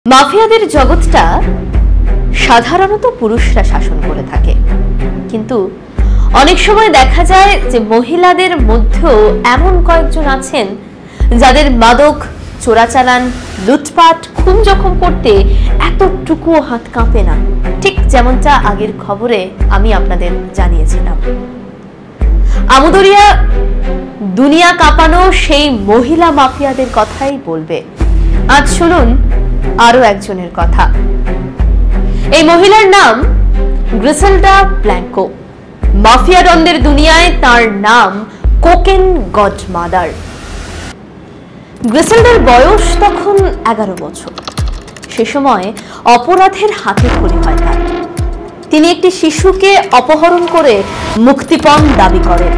মাফিয়াদের জগৎটা সাধারণত পুরুষরা শাসন করে থাকে, কিন্তু অনেক সময় দেখা যায় যে মহিলাদের মধ্যেও এমন কয়েকজন আছেন যাদের মাদক চোরাচালান, লুটপাট, খুন জখম করতে এতটুকুও হাত কাঁপে না, ঠিক যেমনটা আগের খবরে আমি আপনাদের জানিয়েছিলাম। আমুদরিয়া দুনিয়া কাঁপানো সেই মহিলা মাফিয়াদের কথাই বলবে। আজ শুনুন আরো একজনের কথা। এই মহিলার নাম গ্রিসেলডা ব্ল্যাঙ্কো। মাফিয়া ডনদের দুনিয়ায় তার নাম কোকেন গডমাদার। গ্রিসেলডার বয়স তখন 11 বছর। সে সময় অপরাধের হাতে খড়ি হয় তার। তিনি একটি শিশুকে অপহরণ করে মুক্তিপণ দাবি করেন।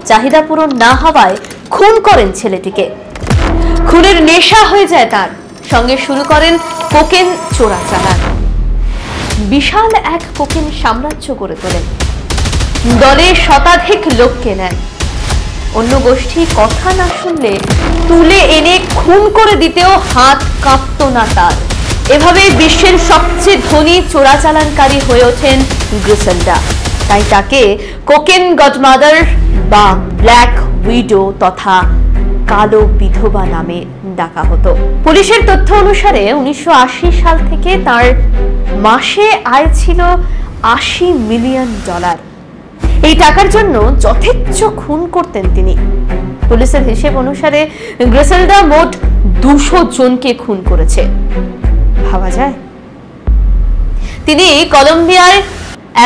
চাহিদা পূরণ না হওয়ায় খুন করেন ছেলেটিকে। খুনের নেশা হয়ে যায় তার, সঙ্গে শুরু করেন কোকেন চোরাচালান। বিশাল এক কোকেন সাম্রাজ্য গড়ে তোলেন। দলে শতাধিক লোককে নেন। অন্য গোষ্ঠী কথা না শুনলে তুলে এনে খুন করে দিতেও হাত কাঁপত না তার। এভাবে বিশ্বের সবচেয়ে ধনী চোরাচালানকারী হয়ে ওঠেন গ্রিসেলডা। তাই তাকে কোকেন গডমাদার বা ব্ল্যাক উইডো তথা কালো বিধবা নামে ডাকা হতো। পুলিশের তথ্য অনুসারে 1980 সাল থেকে তার মাসে আয় ছিল $80 মিলিয়ন। এই টাকার জন্য যথেচ্ছ খুন করতেন তিনি। পুলিশের হিসেব অনুসারে গ্রিসেলডা মোট 200 জনকে খুন করেছে। ভাবা যায়। তিনি কলম্বিয়ায়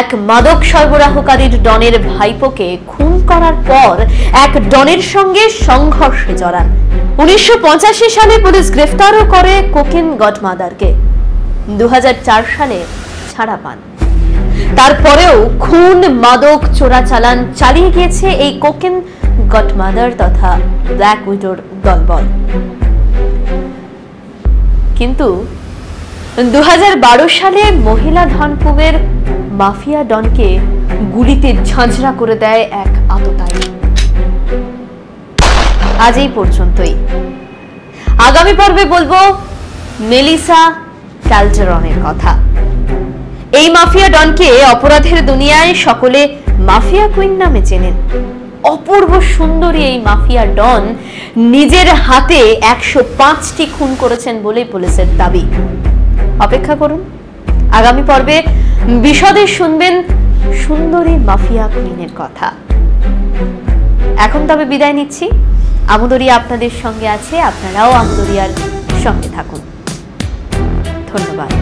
এক মাদক সরবরাহকারীর ডনের ভাইপোকে খুন করার পর এক ডনের সঙ্গে সংঘর্ষে জড়ান। 1985 সালে পুলিশ গ্রেফতারও করে কোকেন গডমাদারকে। 2004 সালে ছাড়া পান। তারপরেও খুন, মাদক, চোরাচালান চালিয়ে গিয়েছে এই কোকেন গডমাদার তথা ব্ল্যাক উইডোর দলবল। কিন্তু 2012 সালে মহিলা ধনকুবের মাফিয়া ডনকে গুলিতে ঝাঁঝরা করে দেয় এক আততায়ী। আজ এই পর্যন্তই। আগামী পর্বে বলবো মেলিসা ক্যালডেরনের কথা। এই মাফিয়া ডনকে অপরাধের দুনিয়ায় সকলে মাফিয়া কুইন নামে চেনেন। অপূর্ব সুন্দরী এই মাফিয়া ডন নিজের হাতে 105টি খুন করেছেন বলে পুলিশের দাবি। অপেক্ষা করুন, আগামী পর্বে বিশদে শুনবেন সুন্দরী মাফিয়া কুইনের কথা। এখন তবে বিদায় নিচ্ছি। আমুদরিয়া আপনাদের সঙ্গে আছে, আপনারাও আমুদরিয়ার সঙ্গে থাকুন। ধন্যবাদ।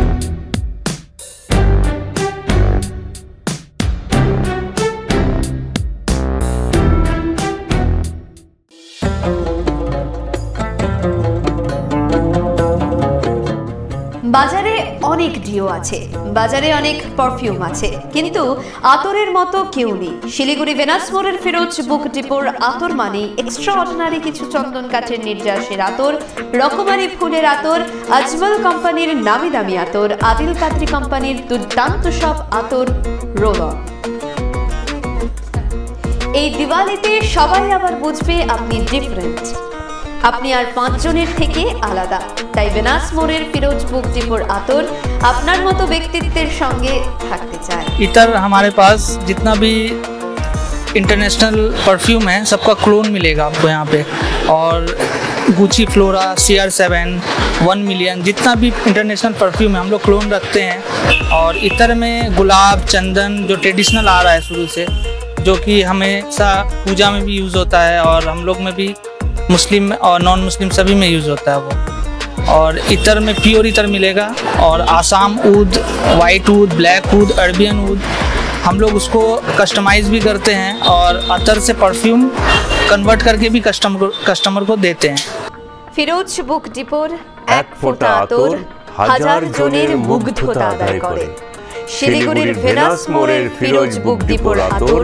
বাজারে অনেক ডিও আছে, বাজারে অনেক পারফিউম আছে, কিন্তু আতরের মতো কেউ নেই। শিলিগুড়ি ভেনাস মোড়ের ফিরোজ বুক ডিপোর আতর মানে এক্সট্রা অর্ডিনারি কিছু চন্দন কাঠের নির্যাসের আতর, রকমারি ফুলের আতর, আজমল কোম্পানির নামি দামি আতর, আদিল কাদরি কোম্পানির দুর্দান্ত সব আতর রোল অন। এই দিওয়ালিতে সবাই আবার বুঝবে আপনি ডিফারেন্ট, আপনি আর 5 জনের থেকে আলাদা। তাই ভেনাস মোড়ের ফিরোজ বুক ডিপোর আতর আপনার মতো ব্যক্তিত্বের সঙ্গে থাকতে চায়। इतर हमारे पास जितना भी इंटरनेशनल परफ्यूम है सबका क्लोन मिलेगा आपको यहाँ पे, और गुची फ्लोरा, CR7, 1 मिलियन, जितना भी इंटरनेशनल परफ्यूम है हम लोग क्लोन रखते हैं। और इतर में गुलाब, चंदन जो ट्रेडिशनल आ रहा है शुरू से, जो कि हमेशा पूजा में भी यूज़ होता है और हम लोग में भी, मुस्लिम और नॉन मुस्लिम सभी में यूज़ होता है वो। और इतर में प्योर इतर मिलेगा, और आसाम ऊद, वाइट ऊद, ब्लैक ऊद, अरबियन ऊद, हम लोग उसको कस्टमाइज़ भी करते हैं और अतर से परफ्यूम कन्वर्ट करके भी कस्टमर को देते हैं। ফিরোজ বুক ডিপোর এক ফোঁটা আতর হাজার জনের মুগ্ধতা আদায় করে। শিলিগুড়ির ভেনাস মোড়ের ফিরোজ বুক ডিপোর আতর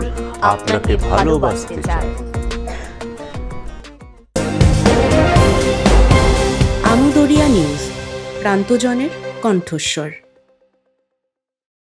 আপনাকে ভালোবাসতে চায়। আমুদরিয়া নিউজ, প্রান্তজনের কণ্ঠস্বর।